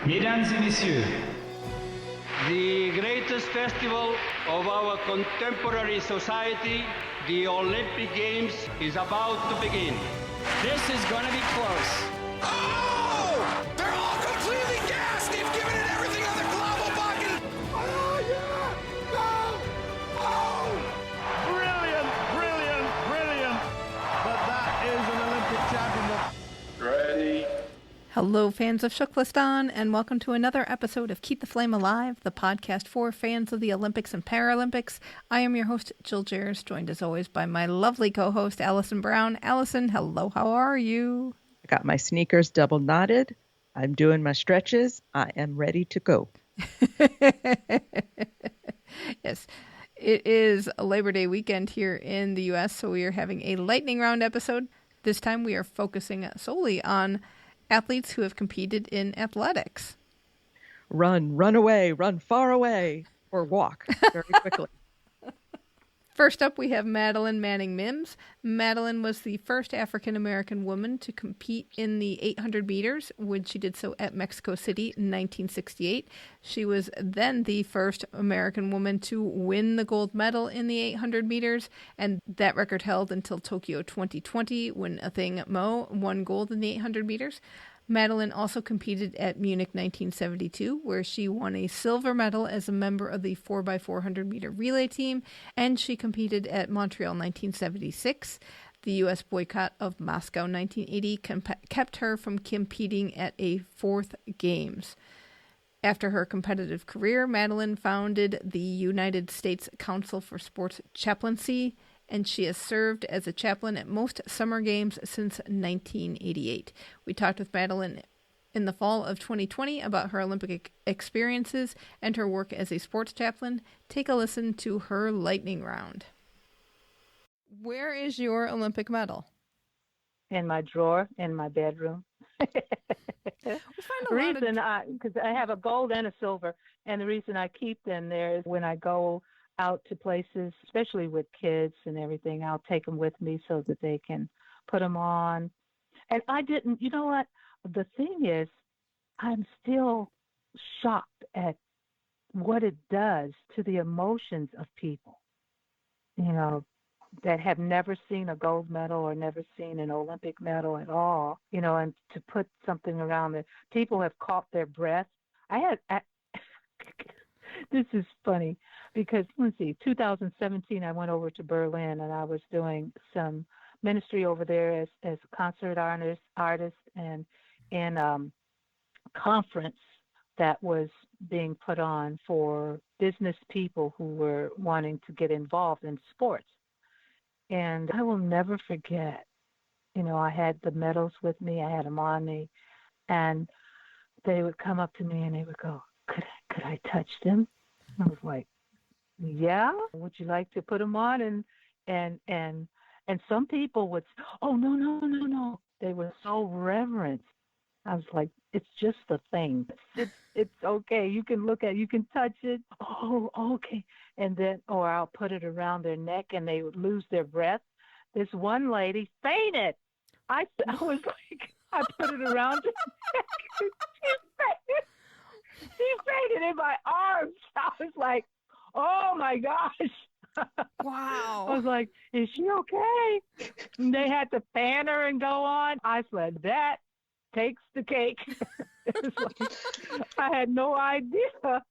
Mesdames et messieurs, the greatest festival of our contemporary society, the Olympic Games, is about to begin. This is going to be close. Oh! They're all completely gassed! They've given it everything on the global bucket! Oh, yeah! No! Oh! Brilliant, brilliant, brilliant. But that is an Olympic championship. Ready. Hello, fans of Shuklistan, and welcome to another episode of Keep the Flame Alive, the podcast for fans of the Olympics and Paralympics. I am your host, Jill Jaracz, joined as always by my lovely co-host, Alison Brown. Alison, hello, how are you? I got my sneakers double knotted. I'm doing my stretches. I am ready to go. Yes, it is a Labor Day weekend here in the U.S., so we are having a lightning round episode. This time we are focusing solely on athletes who have competed in athletics. Run away, run far away, or walk very quickly. First up, we have Madeline Manninng Mims. Madeline was the first African-American woman to compete in the 800 meters when she did so at Mexico City in 1968. She was then the first American woman to win the gold medal in the 800 meters, and that record held until Tokyo 2020 when Athing Mu won gold in the 800 meters. Madeline also competed at Munich 1972, where she won a silver medal as a member of the 4x400 meter relay team, and she competed at Montreal 1976. The U.S. boycott of Moscow 1980 kept her from competing at a fourth Games. After her competitive career, Madeline founded the United States Council for Sports Chaplaincy, and she has served as a chaplain at most summer games since 1988. We talked with Madeline in the fall of 2020 about her Olympic experiences and her work as a sports chaplain. Take a listen to her lightning round. Where is your Olympic medal? In my drawer in my bedroom. Because I have a gold and a silver, and the reason I keep them there is when I go out to places, especially with kids and everything, I'll take them with me so that they can put them on. And you know what? The thing is, I'm still shocked at what it does to the emotions of people, that have never seen a gold medal or never seen an Olympic medal at all, and to put something around it. People have caught their breath. This is funny because, 2017, I went over to Berlin and I was doing some ministry over there as a concert artist and in a conference that was being put on for business people who were wanting to get involved in sports. And I will never forget, I had the medals with me, I had them on me, and they would come up to me and they would go, could I touch them? I was like, yeah, would you like to put them on? And some people would, oh, no. They were so reverent. I was like, it's just a thing. It's okay. You can look at it. You can touch it. Oh, okay. And then, or I'll put it around their neck and they would lose their breath. This one lady fainted. I was like, I put it around her neck. She fainted in my arms. I was like, oh my gosh. Wow. I was like, is she okay? And they had to pan her and go on. I said, that takes the cake. I had no idea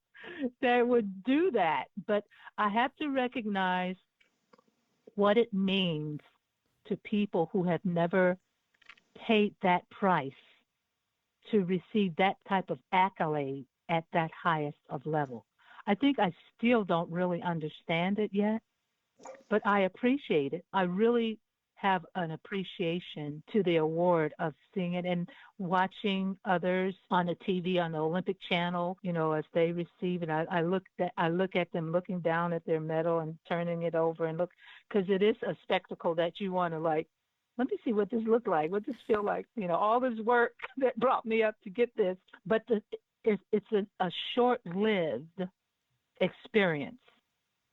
they would do that. But I have to recognize what it means to people who have never paid that price to receive that type of accolade at that highest of level. I think I still don't really understand it yet, but I appreciate it. I really have an appreciation to the award of seeing it and watching others on the TV, on the Olympic channel, as they receive it. I look at them looking down at their medal and turning it over and look, because it is a spectacle that you want to let me see what this look like, what this feel like, all this work that brought me up to get this. But it's a short-lived experience.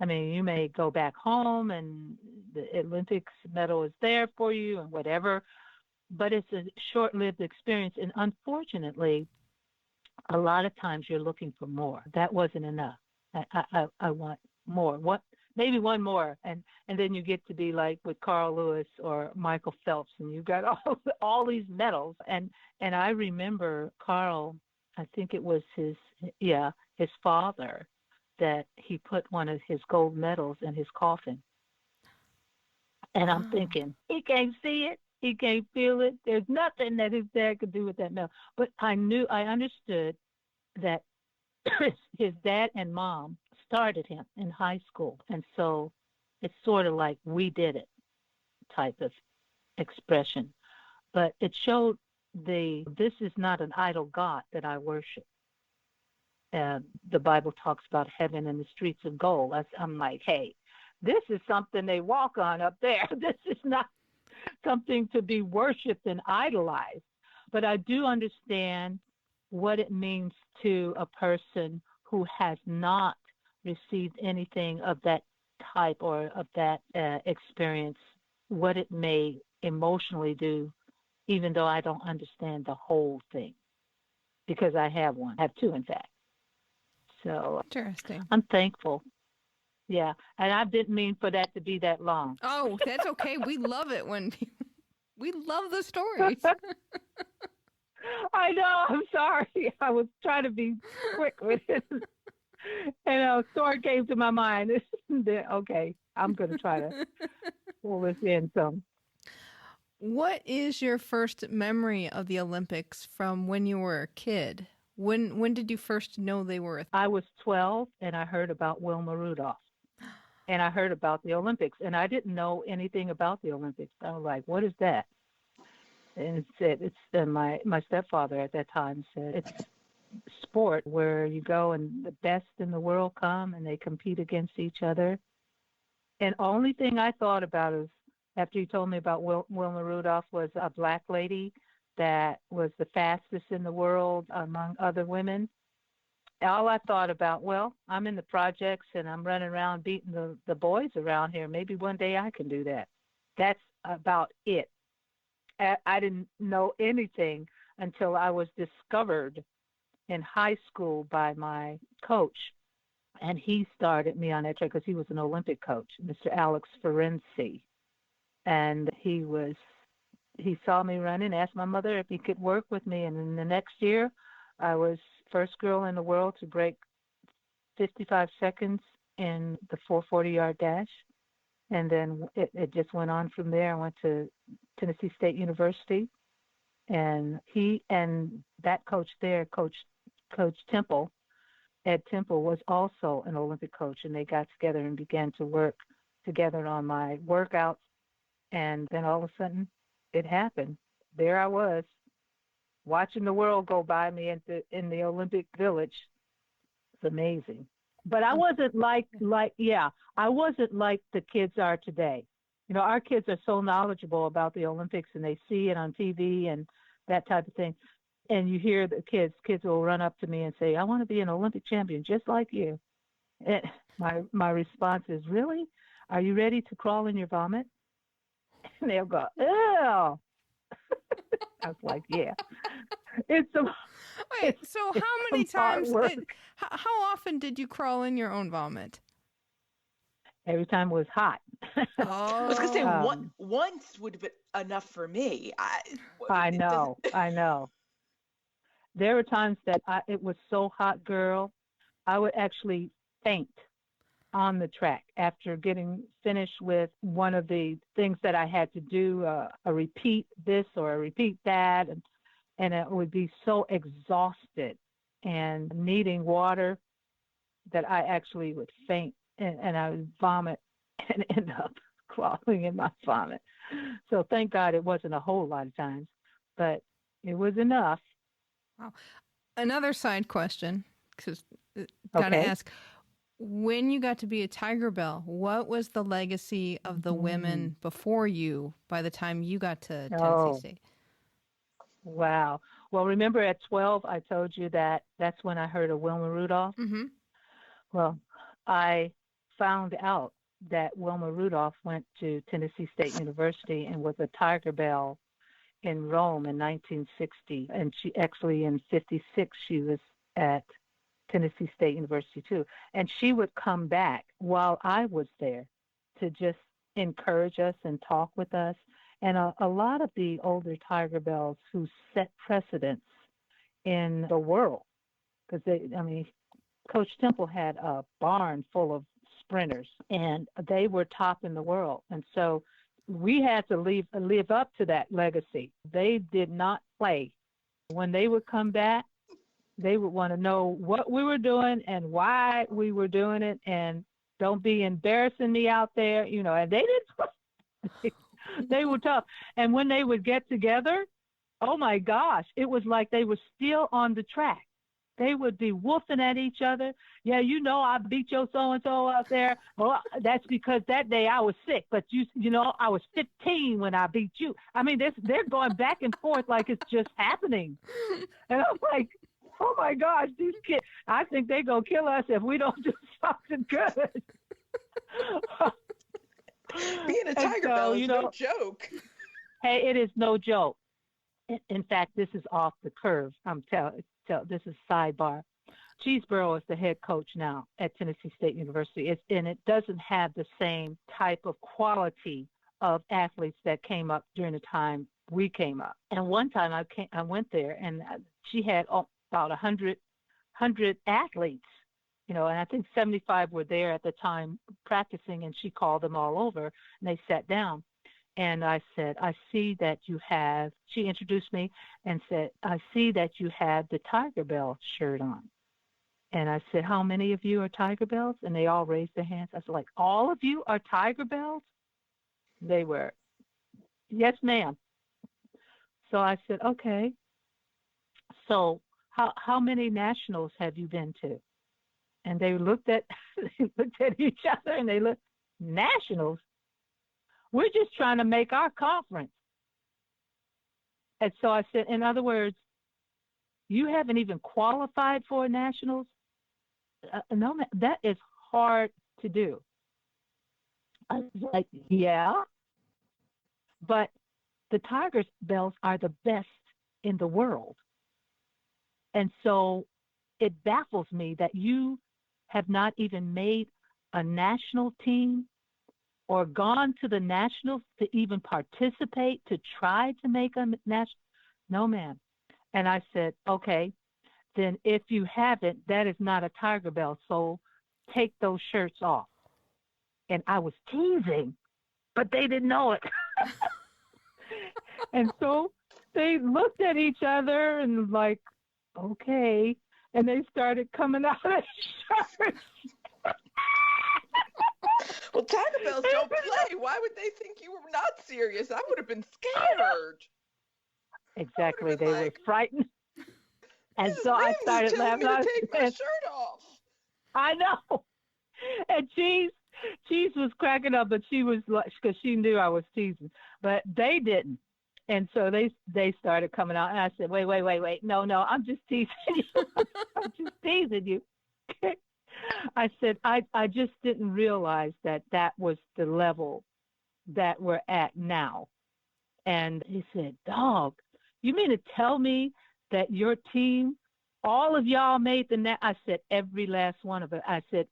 I mean, you may go back home and the Olympics medal is there for you and whatever, but it's a short-lived experience. And unfortunately, a lot of times you're looking for more. That wasn't enough. I want more. What? Maybe one more, and then you get to be like with Carl Lewis or Michael Phelps, and you've got all these medals. And I remember Carl. I think it was his father that he put one of his gold medals in his coffin. And I'm thinking, he can't see it, he can't feel it. There's nothing that his dad could do with that medal. But I understood that his dad and mom started him in high school. And so it's sort of like we did it type of expression. But it showed this is not an idol God that I worship. The Bible talks about heaven and the streets of gold. I'm like, hey, this is something they walk on up there. This is not something to be worshipped and idolized. But I do understand what it means to a person who has not received anything of that type or of that experience, what it may emotionally do, even though I don't understand the whole thing, because I have one. I have two, in fact. So Interesting. I'm thankful. Yeah, and I didn't mean for that to be that long. Oh, that's okay. We love it when we love the stories. I know. I'm sorry. I was trying to be quick with it. And a story came to my mind. Okay, I'm going to try to pull this in some. What is your first memory of the Olympics from when you were a kid? When did you first know they were? I was 12, and I heard about Wilma Rudolph. And I heard about the Olympics, and I didn't know anything about the Olympics. I was like, what is that? And my stepfather at that time said, it's sport where you go and the best in the world come and they compete against each other. And only thing I thought about is, after you told me about Wilma Rudolph, was a black lady that was the fastest in the world among other women. All I thought about, well, I'm in the projects and I'm running around beating the boys around here. Maybe one day I can do that. That's about it. I didn't know anything until I was discovered in high school by my coach. And he started me on that track because he was an Olympic coach, Mr. Alex Ferenczi. And he saw me running, asked my mother if he could work with me. And in the next year, I was first girl in the world to break 55 seconds in the 440-yard dash. And then it just went on from there. I went to Tennessee State University. And he and that coach there, Coach Temple, Ed Temple, was also an Olympic coach. And they got together and began to work together on my workouts. And then all of a sudden, it happened. There I was, watching the world go by me in the Olympic Village. It's amazing. But I wasn't I wasn't like the kids are today. You know, our kids are so knowledgeable about the Olympics, and they see it on TV and that type of thing. And you hear the kids will run up to me and say, I want to be an Olympic champion just like you. And my response is, really? Are you ready to crawl in your vomit? And they'll go, ew. I was like, yeah. So how many times how often did you crawl in your own vomit? Every time it was hot. I was going to say once would have been enough for me. I know. There were times that it was so hot, girl, I would actually faint on the track after getting finished with one of the things that I had to do, a repeat this or a repeat that, and it would be so exhausted and needing water that I actually would faint and I would vomit and end up crawling in my vomit. So thank God it wasn't a whole lot of times, but it was enough. Wow. Another side question, because gotta ask, when you got to be a Tigerbelle, what was the legacy of the women before you by the time you got to Tennessee State? Wow. Well, remember at 12, I told you that's when I heard of Wilma Rudolph. Mm-hmm. Well, I found out that Wilma Rudolph went to Tennessee State University and was a Tigerbelle in Rome in 1960. And she actually in 56, she was at Tennessee State University too. And she would come back while I was there to just encourage us and talk with us. And a lot of the older Tigerbelles who set precedents in the world, because Coach Temple had a barn full of sprinters, and they were top in the world. And so we had to live up to that legacy. They did not play. When they would come back, they would want to know what we were doing and why we were doing it, and don't be embarrassing me out there, and they didn't. They were tough. And when they would get together, oh my gosh, it was like they were still on the track. They would be woofing at each other. Yeah, I beat your so-and-so out there. Well, that's because that day I was sick, but I was 15 when I beat you. I mean, they're going back and forth like it's just happening. And I'm like, oh my gosh, these kids, I think they're going to kill us if we don't do something good. Being a Tigerbelle is no joke. Hey, it is no joke. In fact, this is off the curve. I'm telling. This is sidebar. Cheeseborough is the head coach now at Tennessee State University, and it doesn't have the same type of quality of athletes that came up during the time we came up. And one time I went there, and she had about 100 athletes, and I think 75 were there at the time practicing, and she called them all over, and they sat down. And I said, I see that you have, she introduced me and said, I see that you have the Tigerbelle shirt on. And I said, how many of you are Tigerbelles? And they all raised their hands. I said, all of you are Tigerbelles? They were, yes, ma'am. So I said, okay. So how many nationals have you been to? And they looked at each other and they looked, nationals? We're just trying to make our conference. And so I said, in other words, you haven't even qualified for nationals? No, that is hard to do. I was like, yeah. But the Tigerbelles are the best in the world. And so it baffles me that you have not even made a national team or gone to the nationals to even participate, to try to make a national. No, ma'am. And I said, okay, then if you haven't, that is not a Tigerbelle, so take those shirts off. And I was teasing, but they didn't know it. And so they looked at each other and like, okay, and they started coming out of shirts. Well, Tigerbelles don't play. Why would they think you were not serious? I would have been scared. Exactly. They were frightened. And so I started laughing. I take my shirt off. I know. And Cheese was cracking up, but she was like, because she knew I was teasing. But they didn't. And so they started coming out. And I said, wait. No, I'm just teasing you. I'm just teasing you. I said, I just didn't realize that was the level that we're at now. And he said, dog, you mean to tell me that your team, all of y'all made the net? I said, every last one of it. I said,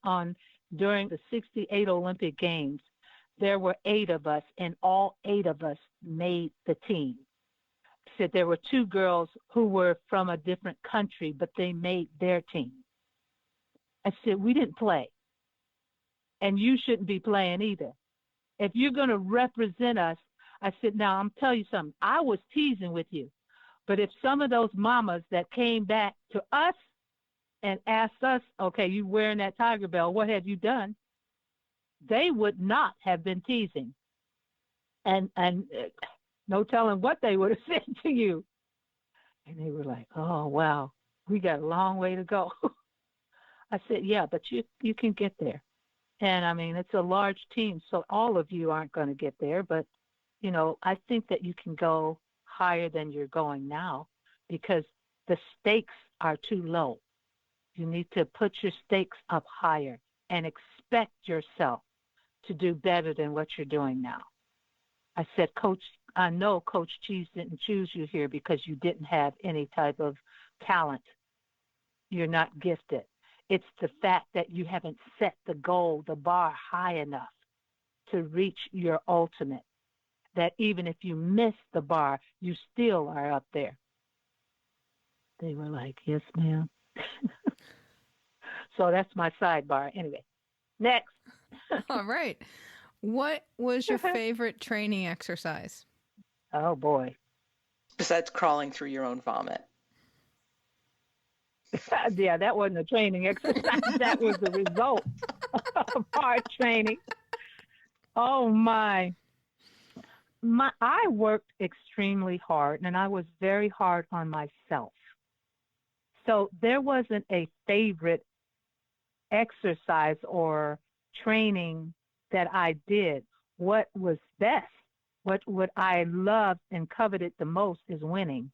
during the 68 Olympic Games, there were 8 of us, and all 8 of us made the team. I said there were 2 girls who were from a different country, but they made their team. I said, we didn't play, and you shouldn't be playing either. If you're going to represent us, I said, now I'm telling you something. I was teasing with you, but if some of those mamas that came back to us and asked us, okay, you wearing that Tigerbelle, what have you done? They would not have been teasing. And no telling what they would have said to you. And they were like, oh, wow, we got a long way to go. I said, yeah, but you can get there. And, I mean, it's a large team, so all of you aren't going to get there. But, you know, I think that you can go higher than you're going now because the stakes are too low. You need to put your stakes up higher and expect yourself to do better than what you're doing now. I said, Coach, I know Coach Cheese didn't choose you here because you didn't have any type of talent. you're not gifted. It's the fact that you haven't set the goal, the bar high enough to reach your ultimate, that even if you miss the bar, you still are up there. They were like, yes, ma'am. So that's my sidebar. Anyway, next. All right. What was your favorite training exercise? Oh, boy. Besides crawling through your own vomit. Yeah, that wasn't a training exercise. That was the result of hard training. Oh, my. I worked extremely hard, and I was very hard on myself. So there wasn't a favorite exercise or training that I did. What was best, what I loved and coveted the most is winning.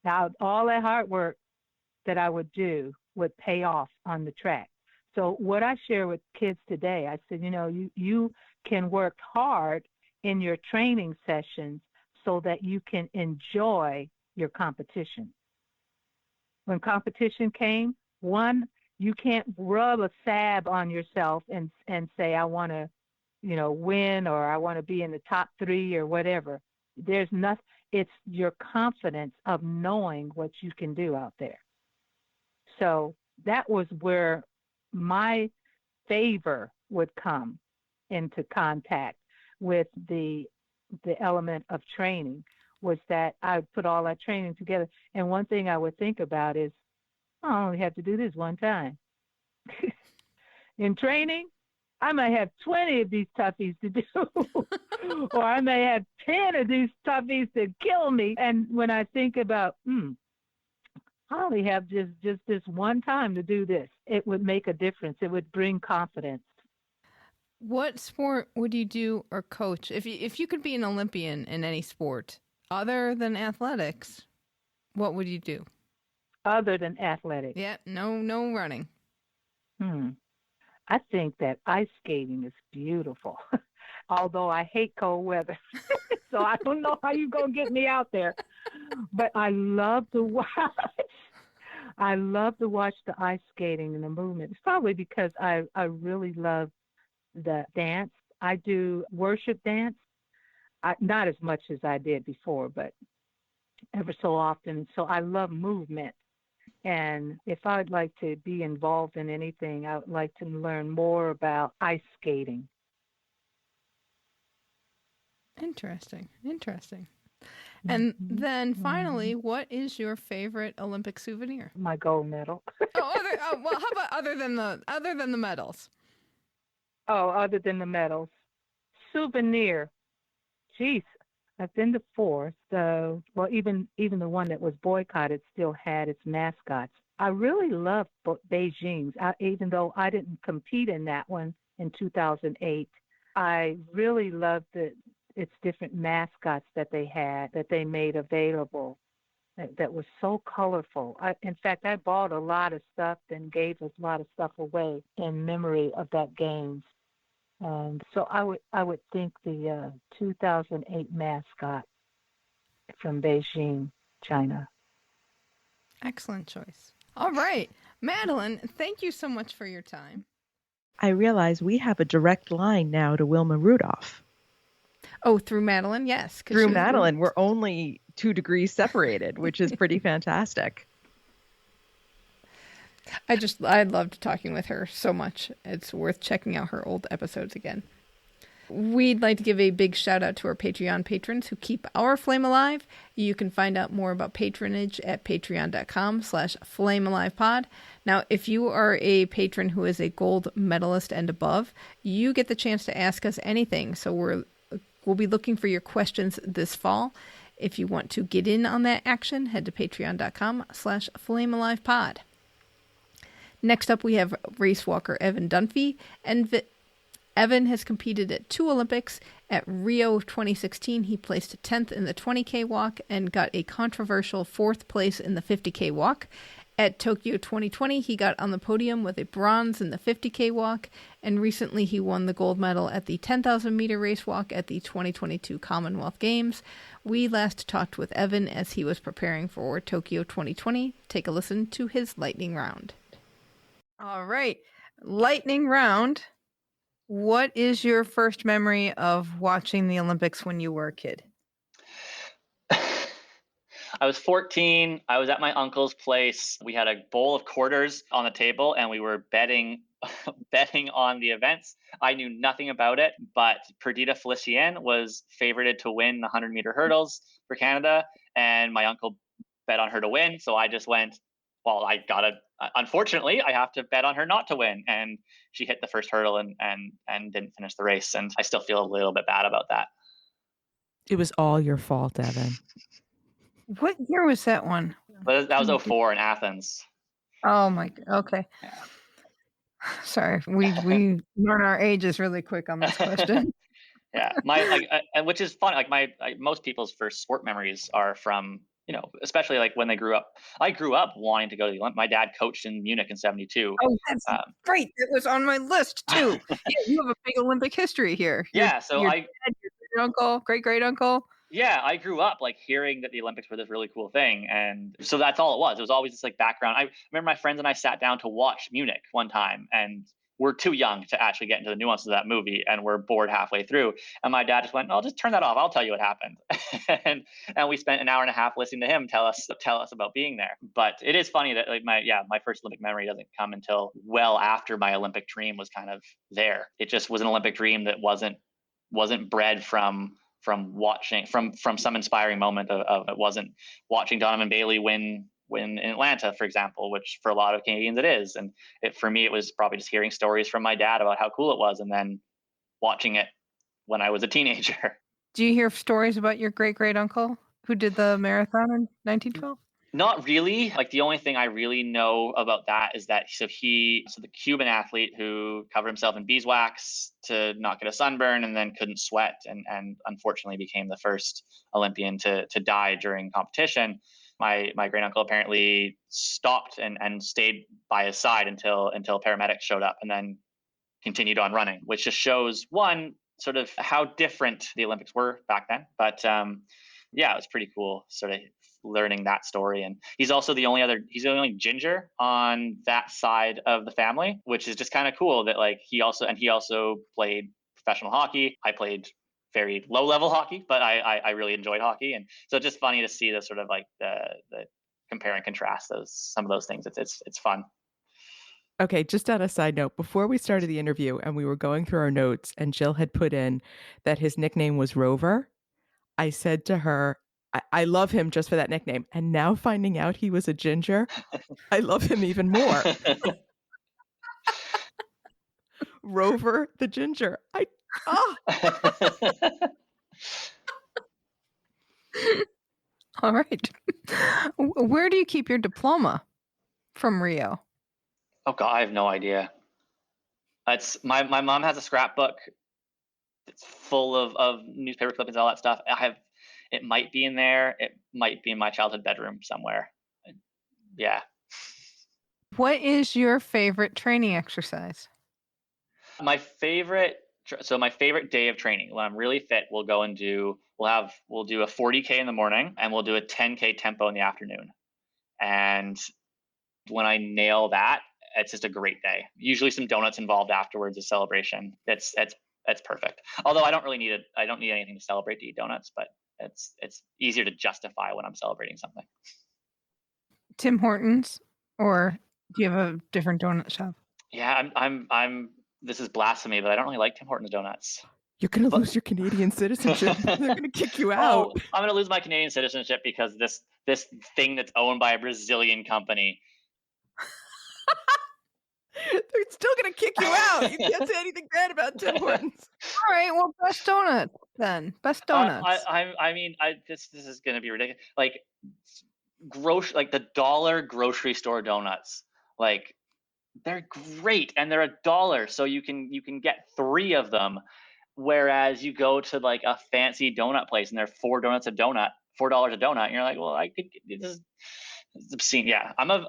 Now, all that hard work that I would do would pay off on the track. So what I share with kids today, I said, you can work hard in your training sessions so that you can enjoy your competition. When competition came, you can't rub a salve on yourself and say, I want to, win, or I want to be in the top 3 or whatever. There's nothing. It's your confidence of knowing what you can do out there. So that was where my favor would come into contact with the element of training, was that I would put all that training together. And one thing I would think about is, I only have to do this one time. In training, I may have 20 of these toughies to do, or I may have 10 of these toughies to kill me. And when I think about, I only have just this one time to do this, it would make a difference. It would bring confidence. What sport would you do or coach if you could be an Olympian in any sport other than athletics? What would you do? Other than athletics? Yeah, no running. I think that ice skating is beautiful, although I hate cold weather. So I don't know how you're going to get me out there. But I love to watch. I love to watch the ice skating and the movement. It's probably because I really love the dance. I do worship dance, not as much as I did before, but ever so often. So I love movement. And if I would like to be involved in anything, I would like to learn more about ice skating. Interesting. And then finally, what is your favorite Olympic souvenir? My gold medal. Well, how about other than the medals? Oh, other than the medals. Souvenir. Geez, I've been to 4. So, well, even the one that was boycotted still had its mascots. I really loved Beijing's, even though I didn't compete in that one in 2008. I really loved its different mascots that they had, that they made available, that was so colorful. In fact, I bought a lot of stuff and gave a lot of stuff away in memory of that games. So I would think the 2008 mascot from Beijing, China. Excellent choice. All right. Madeline, thank you so much for your time. I realize we have a direct line now to Wilma Rudolph. Oh, through Madeline? Yes. Through Madeline. We're only 2 degrees separated, which is pretty fantastic. I loved talking with her so much. It's worth checking out her old episodes again. We'd like to give a big shout out to our Patreon patrons who keep our flame alive. You can find out more about patronage at patreon.com/flamealivepod. Now, if you are a patron who is a gold medalist and above, you get the chance to ask us anything. So we'll be looking for your questions this fall. If you want to get in on that action, head to patreon.com/flamealivepod. Next up, we have race walker Evan Dunfee, and Evan has competed at 2 Olympics. At Rio 2016, he placed 10th in the 20K walk and got a controversial 4th place in the 50K walk. At Tokyo 2020, he got on the podium with a bronze in the 50K walk, and recently he won the gold medal at the 10,000-meter race walk at the 2022 Commonwealth Games. We last talked with Evan as he was preparing for Tokyo 2020. Take a listen to his lightning round. All right. Lightning round. What is your first memory of watching the Olympics when you were a kid? I was 14. I was at my uncle's place. We had a bowl of quarters on the table and we were betting on the events. I knew nothing about it, but Perdita Felicienne was favorited to win the 100-meter hurdles for Canada, and my uncle bet on her to win. So I just went, well, unfortunately, I have to bet on her not to win. And she hit the first hurdle and didn't finish the race. And I still feel a little bit bad about that. It was all your fault, Evan. What year was that one? That was 2004 in Athens. Oh my, okay. Yeah. Sorry, we learn our ages really quick on this question. Yeah, which is fun. Most people's first sport memories are from, especially like when they grew up. I grew up wanting to go to the Olympics. My dad coached in Munich in '72. Oh, that's great. It was on my list too. Yeah, you have a big Olympic history here. Your uncle, great uncle. Yeah, I grew up like hearing that the Olympics were this really cool thing, and so that's all it was. It was always this like background. I remember my friends and I sat down to watch Munich one time, and we're too young to actually get into the nuances of that movie, and we're bored halfway through. And my dad just went, "Oh, just turn that off. I'll tell you what happened." and we spent an hour and a half listening to him tell us about being there. But it is funny that like my first Olympic memory doesn't come until well after my Olympic dream was kind of there. It just was an Olympic dream that wasn't bred from watching from some inspiring moment of it wasn't watching Donovan Bailey win in Atlanta, for example, which for a lot of Canadians it is. And for me, it was probably just hearing stories from my dad about how cool it was and then watching it when I was a teenager. Do you hear stories about your great uncle who did the marathon in 1912? Not really. Like the only thing I really know about that is that the Cuban athlete who covered himself in beeswax to not get a sunburn and then couldn't sweat and unfortunately became the first Olympian to die during competition. My great uncle apparently stopped and stayed by his side until paramedics showed up and then continued on running, which just shows one sort of how different the Olympics were back then. But yeah, it was pretty cool sort of learning that story. And he's also he's the only ginger on that side of the family, which is just kind of cool that like he also played professional hockey. I played very low level hockey, but I really enjoyed hockey. And so it's just funny to see the sort of like the compare and contrast some of those things. It's fun. Okay, just on a side note, before we started the interview and we were going through our notes and Jill had put in that his nickname was Rover, I said to her, I love him just for that nickname. And now finding out he was a ginger, I love him even more. Rover the ginger. All right. Where do you keep your diploma from Rio? Oh God, I have no idea. It's my mom has a scrapbook. It's full of newspaper clippings, all that stuff. It might be in there. It might be in my childhood bedroom somewhere. Yeah. What is your favorite training exercise? My favorite day of training when I'm really fit, we'll do a 40K in the morning and we'll do a 10K tempo in the afternoon. And when I nail that, it's just a great day. Usually some donuts involved afterwards, a celebration. It's perfect. Although I don't need anything to celebrate to eat donuts, but it's easier to justify when I'm celebrating something. Tim Hortons, or do you have a different donut shop? Yeah, I'm this is blasphemy, but I don't really like Tim Hortons donuts. You're going to lose your Canadian citizenship. They're going to kick you out. Oh, I'm going to lose my Canadian citizenship because this thing that's owned by a Brazilian company. They're still going to kick you out. You can't say anything bad about Tim Hortons. All right, well, best donut then. Best donuts. This is going to be ridiculous. Like the dollar grocery store donuts. Like they're great and they're $1, so you can get 3 of them. Whereas you go to like a fancy donut place and they're $4 a donut, and you're like, well, It's obscene. Yeah, I'm a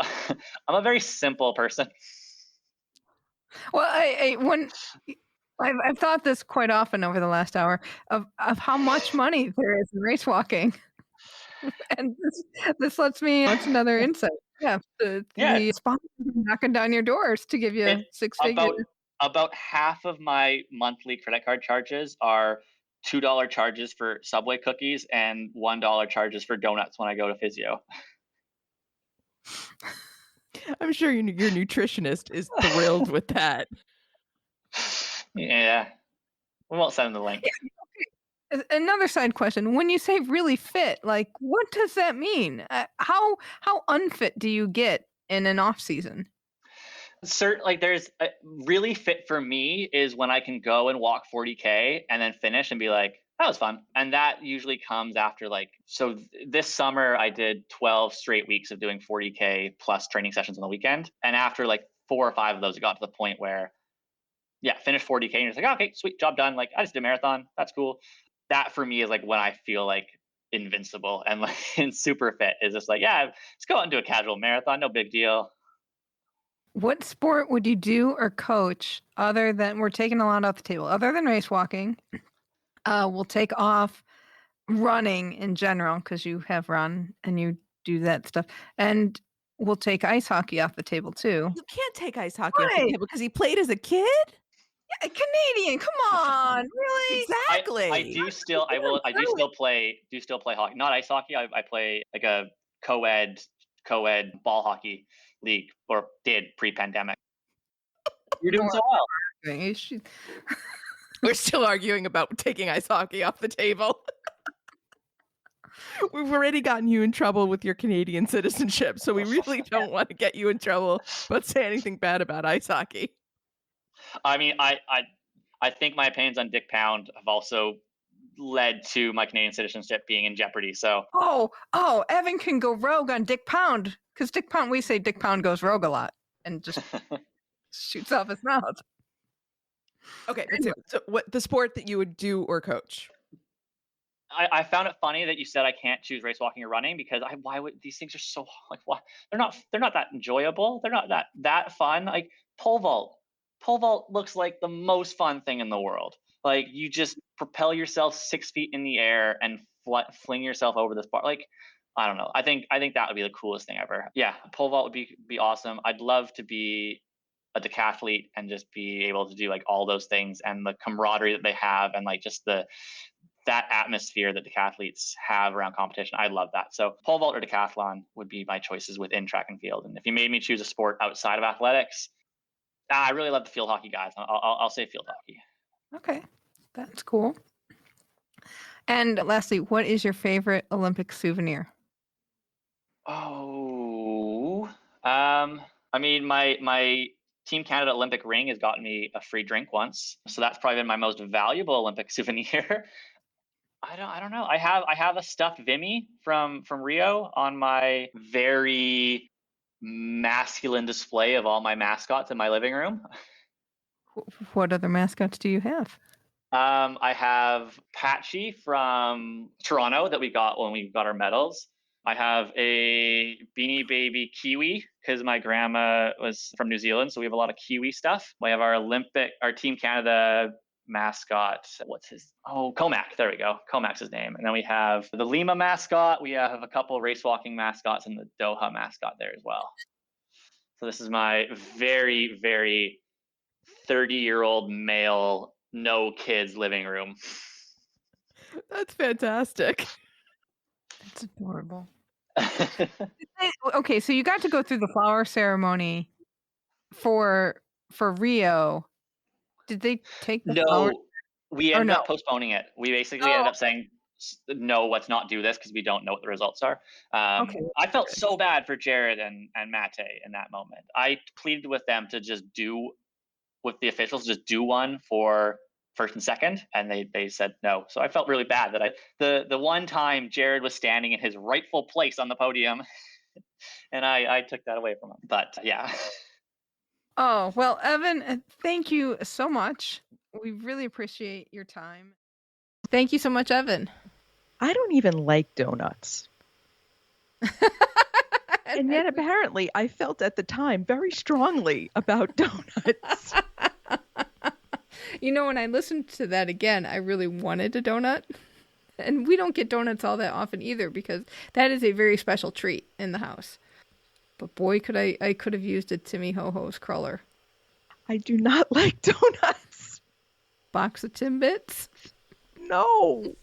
I'm a very simple person. Well, I've thought this quite often over the last hour of how much money there is in race walking, and this lets me watch another insight. Yeah, the sponsors are knocking down your doors to give you six figures. About half of my monthly credit card charges are $2 charges for Subway cookies and $1 charges for donuts when I go to physio. I'm sure your nutritionist is thrilled with that. Yeah. We won't send him the link. Another side question. When you say really fit, like what does that mean? How unfit do you get in an off season? There's really fit for me is when I can go and walk 40K and then finish and be like, that was fun. And that usually comes after this summer I did 12 straight weeks of doing 40K plus training sessions on the weekend. And after 4 or 5 of those, it got to the point where, finish 40K and you're just like, oh, okay, sweet, job done. Like I just did a marathon. That's cool. That for me is when I feel like invincible and super fit is just let's go out and do a casual marathon. No big deal. What sport would you do or coach other than, we're taking a lot off the table, other than race walking? We'll take off running in general because you have run and you do that stuff. And we'll take ice hockey off the table too. You can't take ice hockey off the table because he played as a kid? Yeah, Canadian, come on, really? Exactly. I do still play hockey. Not ice hockey. I play like a co-ed ball hockey league, or did pre-pandemic. You're doing so well. We're still arguing about taking ice hockey off the table. We've already gotten you in trouble with your Canadian citizenship, so we really don't want to get you in trouble but say anything bad about ice hockey. I mean, I think my opinions on Dick Pound have also led to my Canadian citizenship being in jeopardy. So Evan can go rogue on Dick Pound because we say Dick Pound goes rogue a lot and just shoots off his mouth. Okay, so what the sport that you would do or coach? I found it funny that you said I can't choose race walking or running because why would these things are so why they're not that enjoyable. They're not that fun. Like pole vault. Pole vault looks like the most fun thing in the world. Like you just propel yourself 6 feet in the air and fling yourself over this bar. Like I don't know. I think that would be the coolest thing ever. Yeah, pole vault would be awesome. I'd love to be a decathlete and just be able to do all those things and the camaraderie that they have and just that atmosphere that decathletes have around competition. I love that. So pole vault or decathlon would be my choices within track and field. And if you made me choose a sport outside of athletics, I really love the field hockey guys. I'll say field hockey. Okay, that's cool. And lastly, what is your favorite Olympic souvenir? Oh, I mean, my Team Canada Olympic ring has gotten me a free drink once, so that's probably been my most valuable Olympic souvenir. I don't know. I have a stuffed Vimy from Rio on my very masculine display of all my mascots in my living room. What other mascots do you have? I have Patchy from Toronto that we got when we got our medals. I have a Beanie Baby Kiwi because my grandma was from New Zealand, so we have a lot of Kiwi stuff. We have our Team Canada mascot. Comac. There we go. Comac's his name. And then we have the Lima mascot. We have a couple race walking mascots and the Doha mascot there as well. So this is my very, very 30-year-old male, no kids living room. That's fantastic. That's adorable. Okay, so you got to go through the flower ceremony for Rio. Did they take the flowers? We ended up postponing it. We basically ended up saying, no, let's not do this because we don't know what the results are. Okay. I felt so bad for Jared and Mate in that moment. I pleaded with them to just with the officials, just do one for first and second, and they said no. So I felt really bad that the one time Jared was standing in his rightful place on the podium, and I took that away from him. But yeah. Oh, well, Evan, thank you so much. We really appreciate your time. Thank you so much, Evan. I don't even like donuts. And yet, apparently, I felt at the time very strongly about donuts. You know, when I listened to that again, I really wanted a donut. And we don't get donuts all that often either, because that is a very special treat in the house. But boy, I could have used a Timmy Ho-Ho's cruller. I do not like donuts. Box of Timbits? No.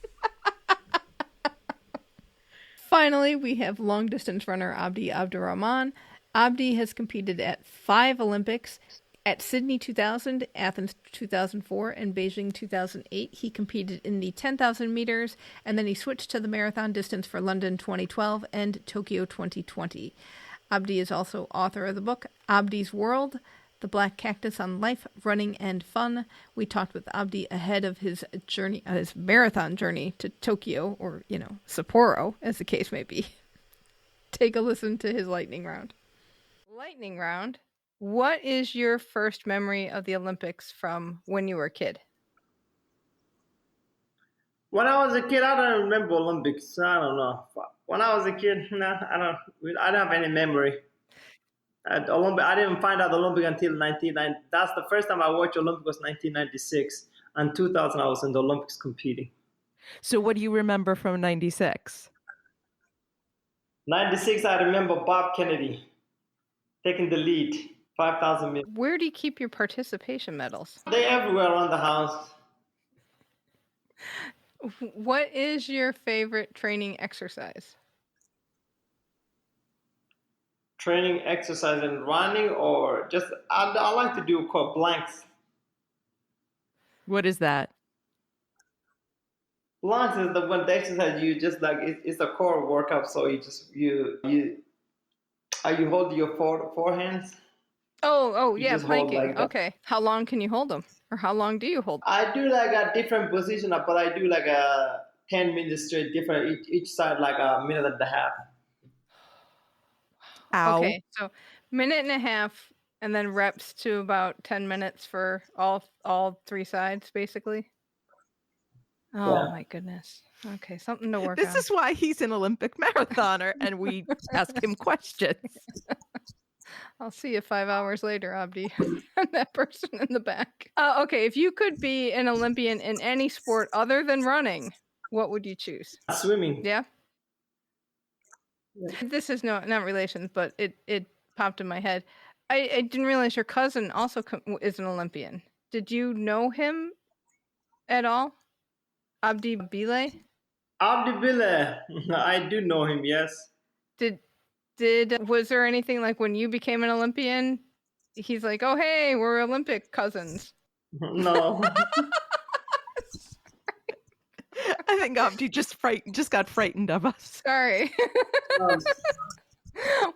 Finally, we have long-distance runner Abdi Abdirahman. Abdi has competed at 5 Olympics. At Sydney 2000, Athens 2004, and Beijing 2008, he competed in the 10,000 meters, and then he switched to the marathon distance for London 2012 and Tokyo 2020. Abdi is also author of the book Abdi's World, The Black Cactus on Life, Running, and Fun. We talked with Abdi ahead of his journey, his marathon journey to Tokyo, or, Sapporo, as the case may be. Take a listen to his lightning round. Lightning round. What is your first memory of the Olympics from when you were a kid? When I was a kid, I don't remember Olympics. I don't know. When I was a kid, I don't have any memory. I didn't find out Olympic until 1990. That's the first time I watched Olympic was 1996. And 2000, I was in the Olympics competing. So what do you remember from 96? 96, I remember Bob Kennedy taking the lead. 5,000 meters. Where do you keep your participation medals? They're everywhere around the house. What is your favorite training exercise? Training exercise and running, or just I like to do called blanks. What is that? Blanks is the exercise you just like. It's a core workout. So you hold your four hands. Oh, yeah, just hold planking. like that. Okay. How long can you hold them? Or how long do you hold them? I do like a different position, but I do like a 10 minutes straight, different each side, like a minute and a half. Ow. Okay, so minute and a half, and then reps to about 10 minutes for all 3 sides, basically. Oh, my goodness. Okay, something to work on. This is why he's an Olympic marathoner, and we ask him questions. I'll see you 5 hours later, Abdi. I'm that person in the back. Okay, if you could be an Olympian in any sport other than running, what would you choose? Swimming. Yeah? This is not relations, but it popped in my head. I didn't realize your cousin also is an Olympian. Did you know him at all? Abdi Bile? Abdi Bile. I do know him, yes. Was there anything like when you became an Olympian, he's like, oh, hey, we're Olympic cousins? No. I think Abdi just got frightened of us. Sorry.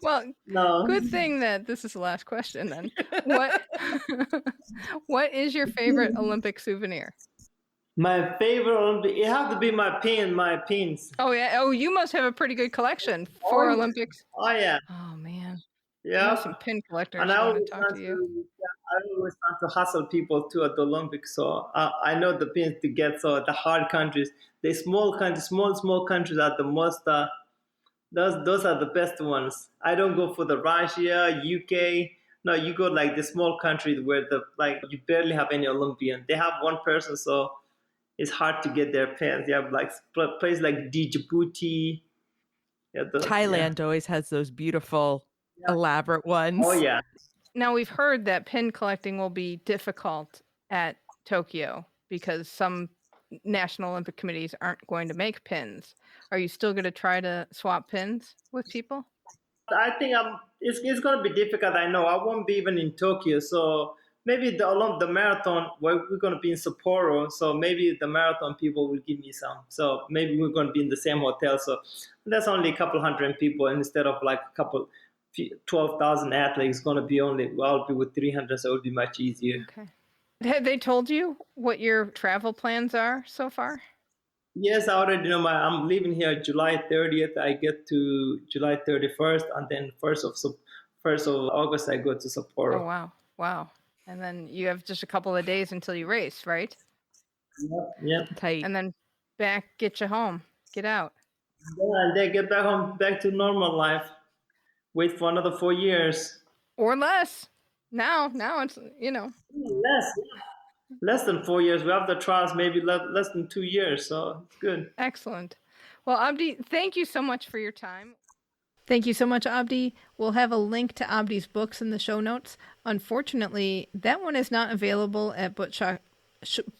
Well, no. Good thing that this is the last question then. What is your favorite Olympic souvenir? My favorite Olympic, it has to be my pins. Oh, yeah. Oh, you must have a pretty good collection for Olympics. Oh, yeah. Oh, man. Yeah. Some pin collectors. And I always want to hustle people too at the Olympics. So I know the pins to get. So the hard countries, the small countries are the most. Those are the best ones. I don't go for the Russia, UK. No, you go like the small countries where you barely have any Olympian. They have one person, so it's hard to get their pins. You have like places like Djibouti. Yeah, Thailand always has those beautiful, elaborate ones. Oh yeah. Now we've heard that pin collecting will be difficult at Tokyo because some National Olympic committees aren't going to make pins. Are you still going to try to swap pins with people? I think it's going to be difficult. I know I won't be even in Tokyo, so maybe the marathon. We're going to be in Sapporo, so maybe the marathon people will give me some. So maybe we're going to be in the same hotel. So that's only a couple hundred people instead of like 12,000 athletes. Going to be I'll be with 300, so it will be much easier. Okay. Have they told you what your travel plans are so far? Yes, I already know. I'm leaving here July 30th. I get to July 31st, and then 1st of August I go to Sapporo. Oh wow! And then you have just a couple of days until you race, right? Yep. Tight. And then get you home, get out. Yeah, and then get back home, back to normal life. wait for another 4 years. Or less. Now it's, Less than 4 years. We have the trials maybe less than 2 years, so it's good. Excellent. Well, Abdi, thank you so much for your time. Thank you so much, Abdi. We'll have a link to Abdi's books in the show notes. Unfortunately, that one is not available at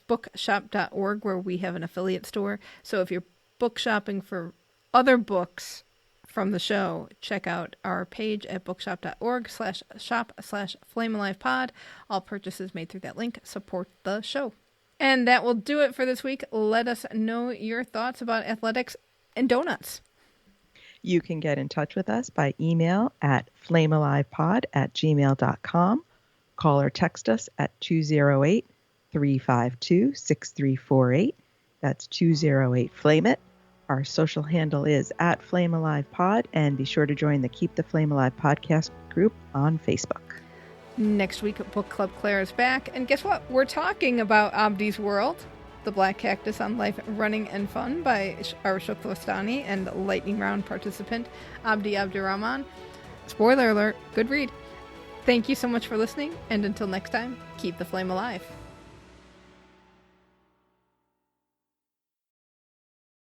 bookshop.org, where we have an affiliate store. So if you're book shopping for other books from the show, check out our page at bookshop.org/shop/flamealivepod. All purchases made through that link support the show. And that will do it for this week. Let us know your thoughts about athletics and donuts. You can get in touch with us by email at flamealivepod@gmail.com. Call or text us at 208-352-6348. That's 208-FLAME-IT. Our social handle is at FlameAlivePod, and be sure to join the Keep the Flame Alive podcast group on Facebook. Next week, Book Club Claire is back, and guess what? We're talking about Abdi's World, The Black Cactus on Life, Running, and Fun by our TKFLASTANIs and lightning round participant Abdi Abdirahman. Spoiler alert, good read. Thank you so much for listening, and until next time, keep the flame alive.